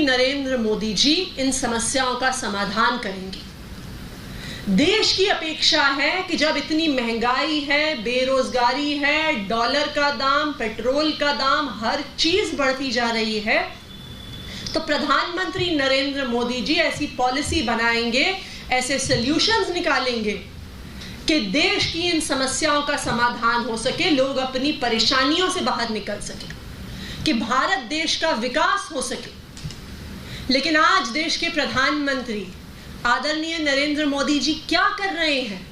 नरेंद्र मोदी जी इन समस्याओं का समाधान करेंगे। देश की अपेक्षा है कि जब इतनी महंगाई है, बेरोजगारी है, डॉलर का दाम, पेट्रोल का दाम, हर चीज बढ़ती जा रही है, तो प्रधानमंत्री नरेंद्र मोदी जी ऐसी पॉलिसी बनाएंगे, ऐसे सॉल्यूशंस निकालेंगे कि देश की इन समस्याओं का समाधान हो सके, लोग अपनी परेशानियों से बाहर निकल सके, कि भारत देश का विकास हो सके। लेकिन आज देश के प्रधानमंत्री आदरणीय नरेंद्र मोदी जी क्या कर रहे हैं?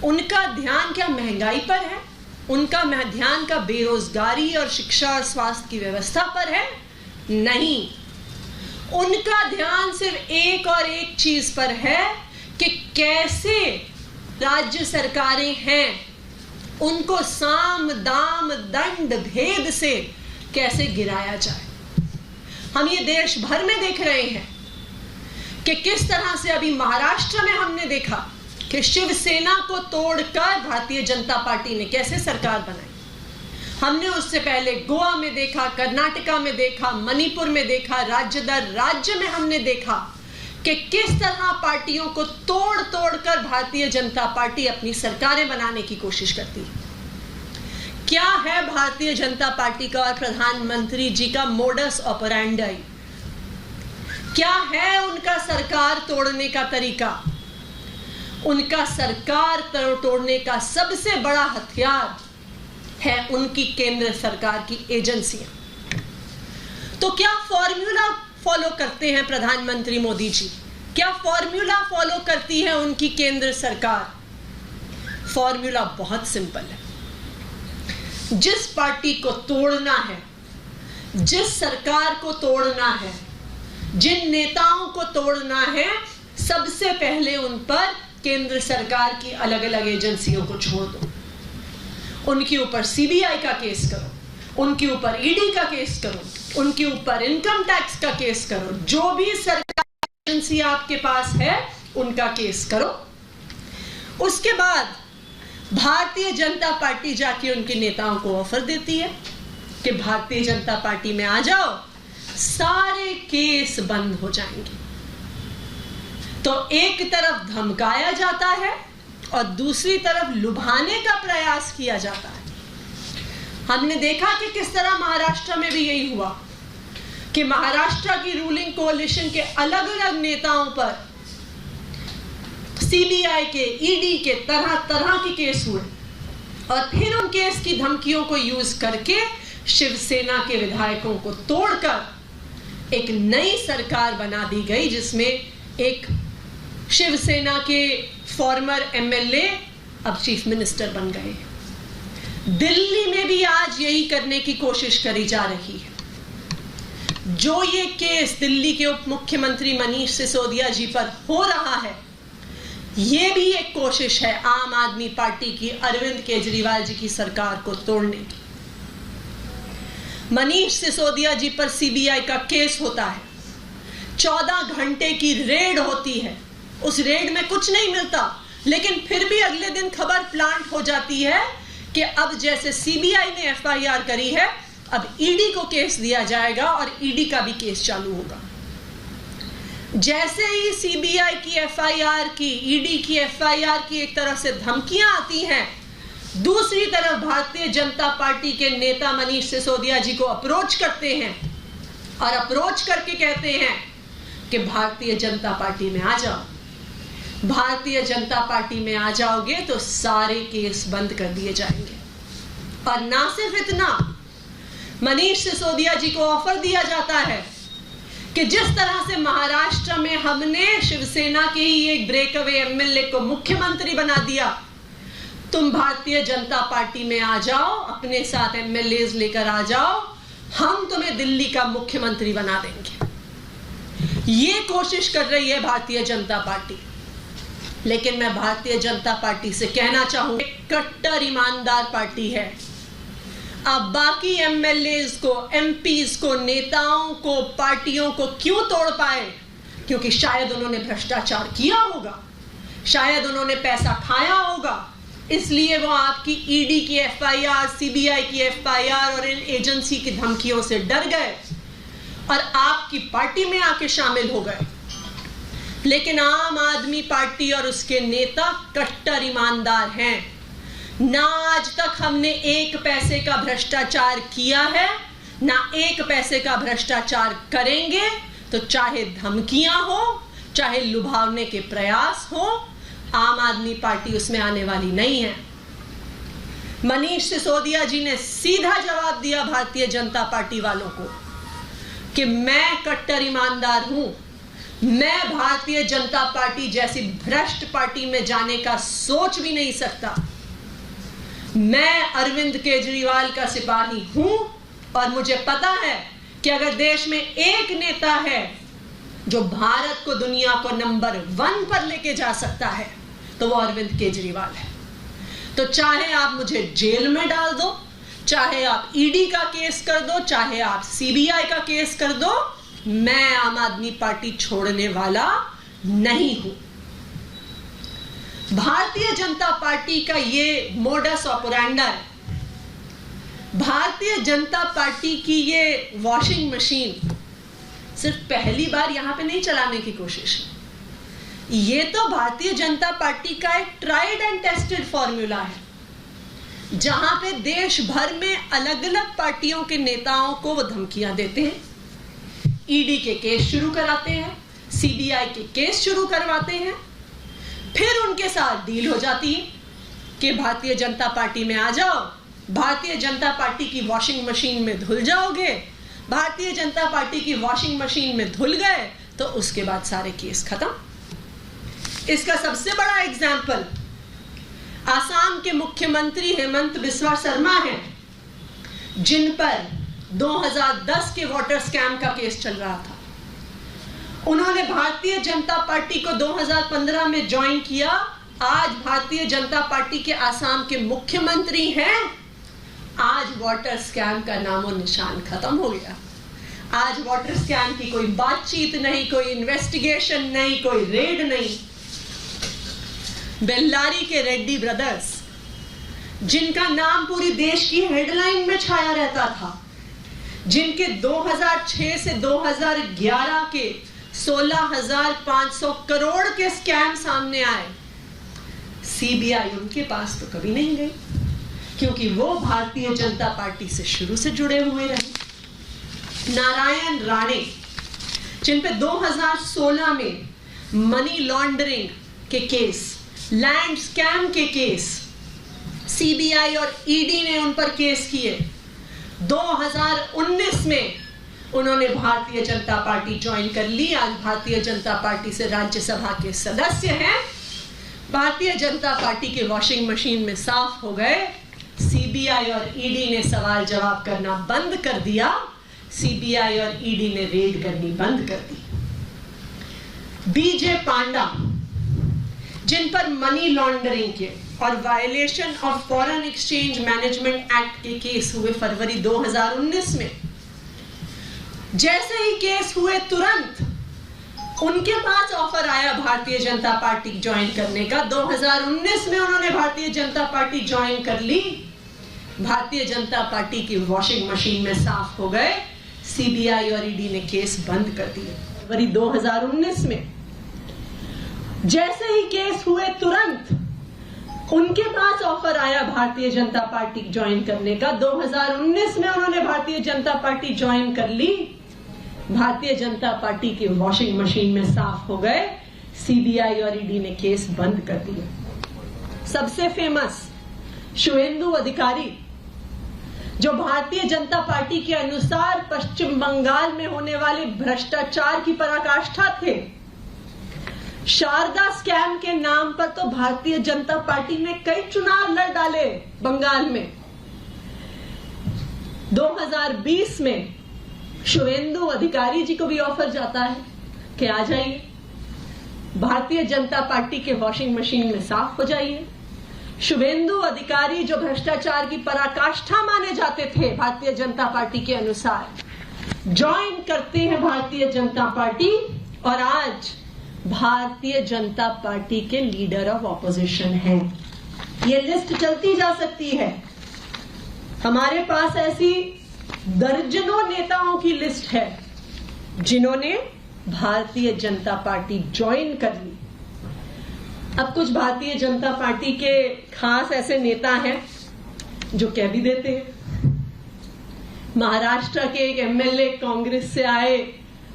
उनका ध्यान क्या महंगाई पर है? उनका ध्यान का बेरोजगारी और शिक्षा और स्वास्थ्य की व्यवस्था पर है? नहीं, उनका ध्यान सिर्फ एक और एक चीज पर है कि कैसे राज्य सरकारें हैं उनको साम दाम दंड भेद से कैसे गिराया जाए। हम ये देश भर में देख रहे हैं कि किस तरह से अभी महाराष्ट्र में हमने देखा कि शिवसेना को तोड़कर भारतीय जनता पार्टी ने कैसे सरकार बनाई। हमने उससे पहले गोवा में देखा, कर्नाटका में देखा, मणिपुर में देखा, राज्य दर राज्य में हमने देखा कि किस तरह पार्टियों को तोड़ तोड़ कर भारतीय जनता पार्टी अपनी सरकारें बनाने की कोशिश करती है। क्या है भारतीय जनता पार्टी का और प्रधानमंत्री जी का मोडस ऑपरेंडी? क्या है उनका सरकार तोड़ने का तरीका? उनका सरकार तोड़ने का सबसे बड़ा हथियार है उनकी केंद्र सरकार की एजेंसियां। तो क्या फॉर्मूला फॉलो करते हैं प्रधानमंत्री मोदी जी? क्या फॉर्मूला फॉलो करती है उनकी केंद्र सरकार? फॉर्मूला बहुत सिंपल है। जिस पार्टी को तोड़ना है, जिस सरकार को तोड़ना है, जिन नेताओं को तोड़ना है, सबसे पहले उन पर केंद्र सरकार की अलग अलग एजेंसियों को छोड़ दो। उनके ऊपर सीबीआई का केस करो, उनके ऊपर ईडी का केस करो, उनके ऊपर इनकम टैक्स का केस करो, जो भी सरकारी एजेंसी आपके पास है उनका केस करो। उसके बाद भारतीय जनता पार्टी जाके उनके नेताओं को ऑफर देती है कि भारतीय जनता पार्टी में आ जाओ, सारे केस बंद हो जाएंगे। तो एक तरफ धमकाया जाता है और दूसरी तरफ लुभाने का प्रयास किया जाता है। हमने देखा कि किस तरह महाराष्ट्र में भी यही हुआ कि महाराष्ट्र की रूलिंग कोalition के अलग अलग नेताओं पर सीबीआई के, ईडी के तरह तरह के केस हुए और फिर उन केस की धमकियों को यूज करके शिवसेना के विधायकों को तोड़कर एक नई सरकार बना दी गई, जिसमें एक शिवसेना के फॉर्मर एमएलए अब चीफ मिनिस्टर बन गए। दिल्ली में भी आज यही करने की कोशिश करी जा रही है। जो ये केस दिल्ली के उप मुख्यमंत्री मनीष सिसोदिया जी पर हो रहा है, ये भी एक कोशिश है आम आदमी पार्टी की, अरविंद केजरीवाल जी की सरकार को तोड़ने की। मनीष सिसोदिया जी पर सीबीआई का केस होता है, 14 घंटे की रेड होती है, उस रेड में कुछ नहीं मिलता, लेकिन फिर भी अगले दिन खबर प्लांट हो जाती है कि अब जैसे सीबीआई ने एफआईआर करी है, अब ईडी को केस दिया जाएगा और ईडी का भी केस चालू होगा। जैसे ही सीबीआई की एफआईआर की, ईडी की एफआईआर की एक तरफ से धमकियां आती हैं, दूसरी तरफ भारतीय जनता पार्टी के नेता मनीष सिसोदिया जी को अप्रोच करते हैं और अप्रोच करके कहते हैं कि भारतीय जनता पार्टी में आ जाओ, भारतीय जनता पार्टी में आ जाओगे तो सारे केस बंद कर दिए जाएंगे। और ना सिर्फ इतना, मनीष सिसोदिया जी को ऑफर दिया जाता है कि जिस तरह से महाराष्ट्र में हमने शिवसेना के ही एक ब्रेकअवे एमएलए को मुख्यमंत्री बना दिया, तुम भारतीय जनता पार्टी में आ जाओ, अपने साथ एमएलए लेकर आ जाओ, हम तुम्हें दिल्ली का मुख्यमंत्री बना देंगे। ये कोशिश कर रही है भारतीय जनता पार्टी। लेकिन मैं भारतीय जनता पार्टी से कहना चाहूंगी, कट्टर ईमानदार पार्टी है। आप बाकी एमएलएज को, एमपीज को, नेताओं को, पार्टियों को क्यों तोड़ पाए? क्योंकि शायद उन्होंने भ्रष्टाचार किया होगा, शायद उन्होंने पैसा खाया होगा, इसलिए वो आपकी ईडी की एफआईआर, सीबीआई की एफआईआर और इन एजेंसी की धमकियों से डर गए और आपकी पार्टी में आके शामिल हो गए। लेकिन आम आदमी पार्टी और उसके नेता कट्टर ईमानदार हैं। ना आज तक हमने एक पैसे का भ्रष्टाचार किया है, ना एक पैसे का भ्रष्टाचार करेंगे। तो चाहे धमकियां हो, चाहे लुभावने के प्रयास हो, आम आदमी पार्टी उसमें आने वाली नहीं है। मनीष सिसोदिया जी ने सीधा जवाब दिया भारतीय जनता पार्टी वालों को कि मैं कट्टर ईमानदार हूं, मैं भारतीय जनता पार्टी जैसी भ्रष्ट पार्टी में जाने का सोच भी नहीं सकता। मैं अरविंद केजरीवाल का सिपाही हूं और मुझे पता है कि अगर देश में एक नेता है जो भारत को, दुनिया को नंबर 1 पर लेके जा सकता है तो वो अरविंद केजरीवाल है। तो चाहे आप मुझे जेल में डाल दो, चाहे आप ईडी का केस कर दो, चाहे आप सीबीआई का केस कर दो, मैं आम आदमी पार्टी छोड़ने वाला नहीं हूं। भारतीय जनता पार्टी का ये मोडस ऑपरेंडा है। भारतीय जनता पार्टी की ये वॉशिंग मशीन सिर्फ पहली बार यहां पे नहीं चलाने की कोशिश है। ये तो भारतीय जनता पार्टी का एक ट्राइड एंड टेस्टेड फॉर्मूला है, जहां पे देश भर में अलग अलग पार्टियों के नेताओं को वो धमकियां देते हैं, ईडी के केस शुरू कराते हैं, सीबीआई के केस शुरू करवाते हैं, फिर उनके साथ डील हो जाती है कि भारतीय जनता पार्टी में आ जाओ, भारतीय जनता पार्टी की वॉशिंग मशीन में धुल जाओगे। भारतीय जनता पार्टी की वॉशिंग मशीन में धुल गए तो उसके बाद सारे केस खत्म। इसका सबसे बड़ा एग्जाम्पल आसाम के मुख्यमंत्री हेमंत बिस्वा शर्मा हैं, जिन पर 2010 के वाटर स्कैम का केस चल रहा था। उन्होंने भारतीय जनता पार्टी को 2015 में ज्वाइन किया। आज भारतीय जनता पार्टी के आसाम के मुख्यमंत्री हैं। आज वाटर स्कैम का नामो निशान खत्म हो गया। आज वाटर स्कैम की कोई बातचीत नहीं, कोई इन्वेस्टिगेशन नहीं, कोई रेड नहीं। बेल्लारी के रेड्डी ब्रदर्स, जिनका नाम पूरी देश की हेडलाइन में छाया रहता था, जिनके 2006 से 2011 के 16,500 करोड़ के स्कैम सामने आए, सीबीआई उनके पास तो कभी नहीं गई, क्योंकि वो भारतीय जनता पार्टी से शुरू से जुड़े हुए रहे। नारायण राणे, जिन पे 2016 में मनी लॉन्ड्रिंग के केस, लैंड स्कैम के केस, सीबीआई और ईडी ने उन पर केस किए। 2019 में उन्होंने भारतीय जनता पार्टी ज्वाइन कर ली। आज भारतीय जनता पार्टी से राज्यसभा के सदस्य हैं। भारतीय जनता पार्टी के वॉशिंग मशीन में साफ हो गए। सीबीआई और ईडी ने सवाल जवाब करना बंद कर दिया। सीबीआई और ईडी ने रेड करनी बंद कर दी। बीजे पांडा, जिन पर मनी लॉन्ड्रिंग के और violation of foreign exchange management act के केस हुए फरवरी 2019 में, जैसे ही केस हुए तुरंत उनके पास ऑफर आया भारतीय जनता पार्टी ज्वाइन करने का। 2019 में उन्होंने भारतीय जनता पार्टी ज्वाइन कर ली। भारतीय जनता पार्टी की वॉशिंग मशीन में साफ हो गए। सीबीआई और ईडी ने केस बंद कर दिए। फरवरी 2019 में जैसे ही केस हुए तुरंत उनके पास ऑफर आया भारतीय जनता पार्टी ज्वाइन करने का। 2019 में उन्होंने भारतीय जनता पार्टी ज्वाइन कर ली। भारतीय जनता पार्टी की वॉशिंग मशीन में साफ हो गए। सीबीआई और ईडी ने केस बंद कर दिए। सबसे फेमस शुवेंदु अधिकारी, जो भारतीय जनता पार्टी के अनुसार पश्चिम बंगाल में होने वाले भ्रष्टाचार की पराकाष्ठा थे। शारदा स्कैम के नाम पर तो भारतीय जनता पार्टी ने कई चुनाव लड़ डाले बंगाल में। 2020 में शुवेंदु अधिकारी जी को भी ऑफर जाता है कि आ जाइए, भारतीय जनता पार्टी के वॉशिंग मशीन में साफ हो जाइए। शुवेंदु अधिकारी, जो भ्रष्टाचार की पराकाष्ठा माने जाते थे भारतीय जनता पार्टी के अनुसार, ज्वाइन करते हैं भारतीय जनता पार्टी और आज भारतीय जनता पार्टी के लीडर ऑफ ऑपोजिशन हैं। ये लिस्ट चलती जा सकती है। हमारे पास ऐसी दर्जनों नेताओं की लिस्ट है जिन्होंने भारतीय जनता पार्टी ज्वाइन कर ली। अब कुछ भारतीय जनता पार्टी के खास ऐसे नेता हैं जो कह भी देते हैं। महाराष्ट्र के एक एमएलए कांग्रेस से आए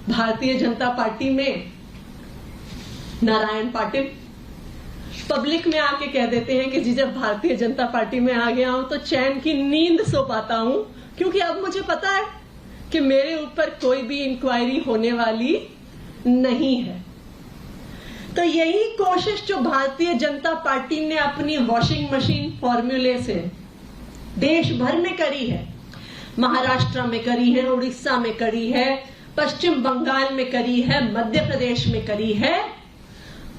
भारतीय जनता पार्टी में, नारायण पाटिल, पब्लिक में आके कह देते हैं कि जी जब भारतीय जनता पार्टी में आ गया हूं तो चैन की नींद सो पाता हूं, क्योंकि अब मुझे पता है कि मेरे ऊपर कोई भी इंक्वायरी होने वाली नहीं है। तो यही कोशिश जो भारतीय जनता पार्टी ने अपनी वॉशिंग मशीन फॉर्मूले से देश भर में करी है, महाराष्ट्र में करी है, उड़ीसा में करी है, पश्चिम बंगाल में करी है, मध्य प्रदेश में करी है,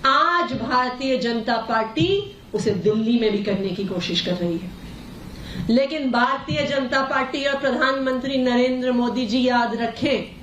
आज भारतीय जनता पार्टी उसे दिल्ली में भी करने की कोशिश कर रही है। लेकिन भारतीय जनता पार्टी और प्रधानमंत्री नरेंद्र मोदी जी याद रखें,